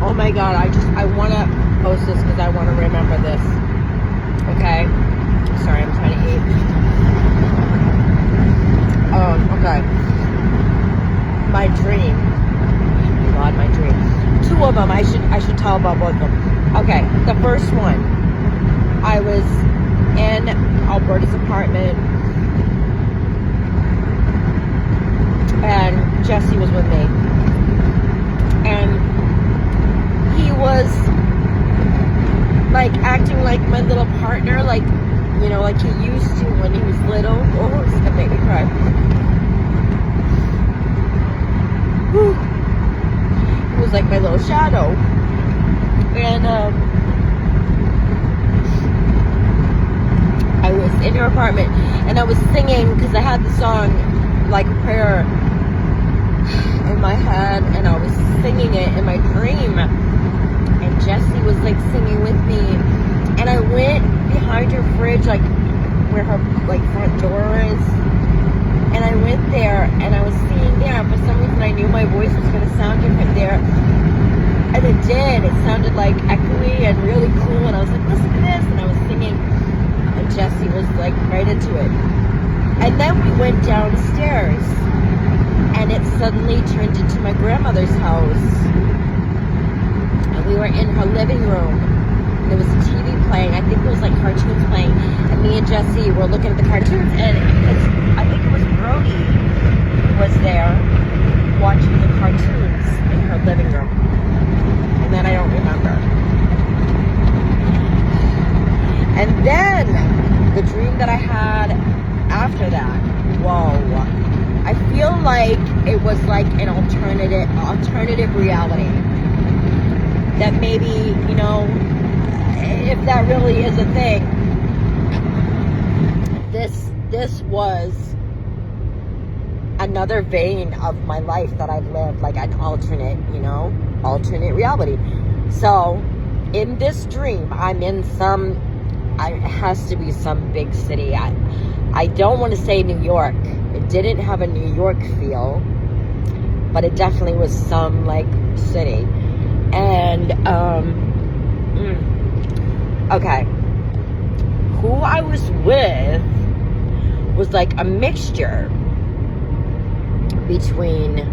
Oh my God, I want to post this because I want to remember this. Okay? Sorry, I'm trying to eat. Okay. My dream. Oh God, my dream. Two of them. I should tell about both of them. Okay, the first one. I was in Alberta's apartment, and Jesse was with me. And he was like acting like my little partner, like, you know, like he used to when he was little. Oh, it's gonna make me cry. Whew. He was like my little shadow. And I was in her apartment and I was singing because I had the song like a prayer in my head, and I was singing it in my dream, and Jessie was like singing with me, and I went behind her fridge, like where her like front door is, and I went there and I was singing there. For some reason I knew my voice was going to sound different there, and it did. It sounded like echoey and really cool, and I was like, listen to this, and I was singing, and Jessie was like right into it. And then we went downstairs, and it suddenly turned into my grandmother's house. And we were in her living room. There was a TV playing. I think it was like cartoons playing. And me and Jessie were looking at the cartoons. And I think it was Brody was there watching the cartoons in her living room. And then I don't remember. And then the dream that I had after that, whoa. I feel like it was like an alternative reality. That maybe, you know, if that really is a thing, this was another vein of my life that I've lived, like an alternate reality. So in this dream, I'm in it has to be some big city. I don't want to say New York. It didn't have a New York feel, but it definitely was some like city. And okay, who I was with was like a mixture between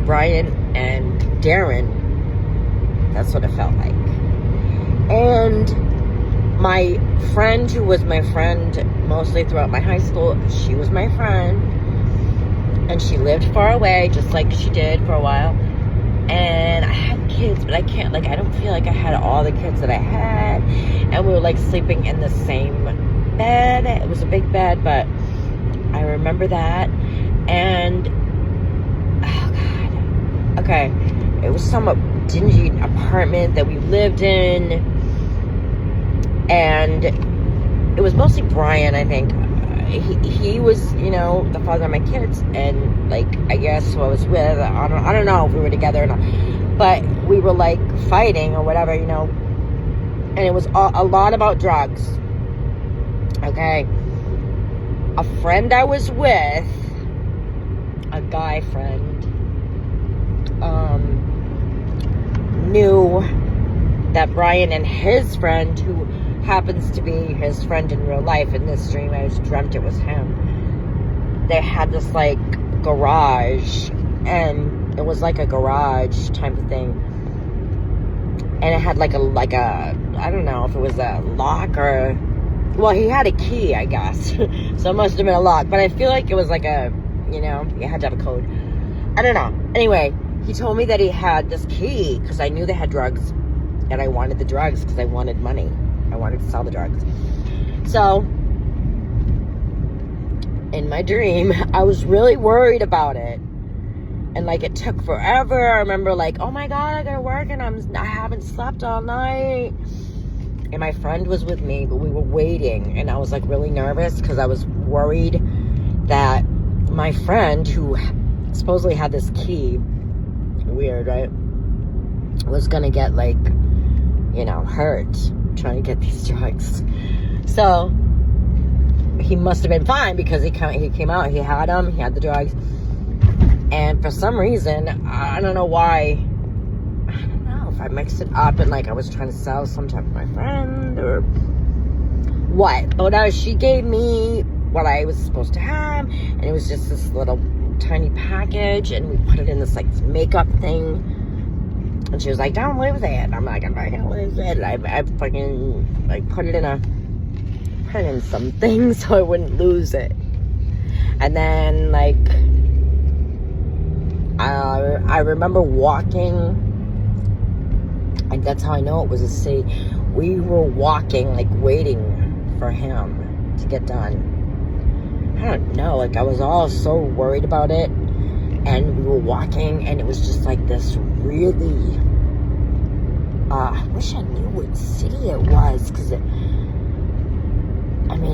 Brian and Darren. That's what it felt like. And my friend, who was my friend mostly throughout my high school, she was my friend, and she lived far away, just like she did for a while. And I had kids, but I don't feel like I had all the kids that I had. And we were like sleeping in the same bed. It was a big bed, but I remember that. And oh God, okay, it was some dingy apartment that we lived in. And it was mostly Brian, I think. He was, you know, the father of my kids, and like, I guess who I was with, I don't know if we were together or not, but we were like fighting or whatever, you know. And it was a lot about drugs. Okay, a friend I was with, a guy friend, knew that Brian and his friend, who happens to be his friend in real life, in this dream I just dreamt it was him, they had this like garage, and it was like a garage type of thing, and it had like a I don't know if it was a lock or, well, he had a key, I guess. So it must have been a lock, but I feel like it was like a, you know, you had to have a code. I don't know. Anyway, he told me that he had this key because I knew they had drugs, and I wanted the drugs because I wanted money. I wanted to sell the drugs. So in my dream, I was really worried about it, and like it took forever. I remember like, oh my God, I gotta work, and I haven't slept all night. And my friend was with me, but we were waiting, and I was like really nervous because I was worried that my friend, who supposedly had this key, weird, right, was gonna get like, you know, hurt trying to get these drugs. So he must have been fine because he came out, he had them, he had the drugs. And for some reason, I don't know why, I don't know if I mixed it up and like I was trying to sell some type of my friend or what. But she gave me what I was supposed to have, and it was just this little tiny package, and we put it in this like makeup thing, and she was like, don't lose it. And I'm like, I'm not gonna lose it. And I fucking like put it in something so I wouldn't lose it. And then like I remember walking, and that's how I know it was a city. We were walking, like waiting for him to get done. I don't know, like I was all so worried about it, and we were walking, and it was just like this really, I wish I knew what city it was, because it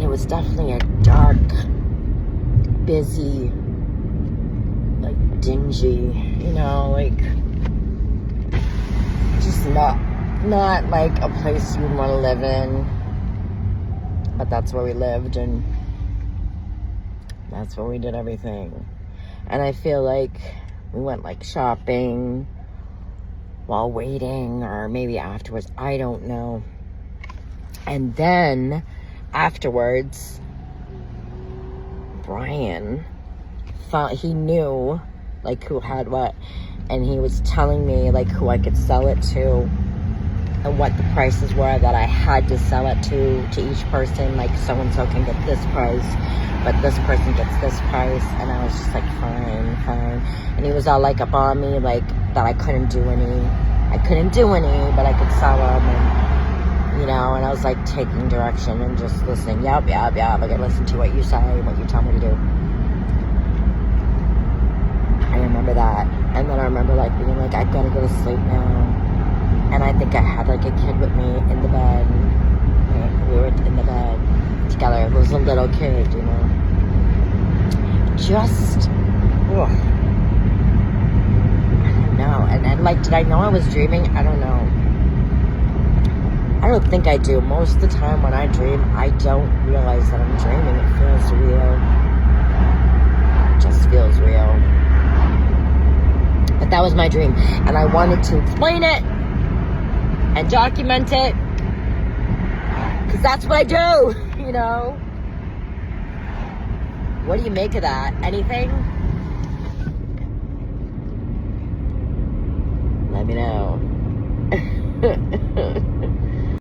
was definitely a dark, busy, like dingy, like just not like a place you'd want to live in, but that's where we lived, and that's where we did everything. And I feel like we went like shopping while waiting, or maybe afterwards, I don't know. And then afterwards, Brian he knew like who had what, and he was telling me like who I could sell it to and what the prices were that I had to sell it to each person. Like so and so can get this price, but this person gets this price. And I was just like, fine. And he was all like up on me, like that I couldn't do any, but I could sell them, and and I was like taking direction and just listening. Yep, I gotta listen to what you say, what you tell me to do. I remember that. And then I remember like being like, I gotta go to sleep now. And I think I had like a kid with me in the bed. We were in the bed together. It was a little kid, just, ugh. I don't know. And like, did I know I was dreaming? I don't know. I don't think I do. Most of the time when I dream, I don't realize that I'm dreaming. It feels real. It just feels real. But that was my dream. And I wanted to explain it and document it, because that's what I do, What do you make of that? Anything? Let me know.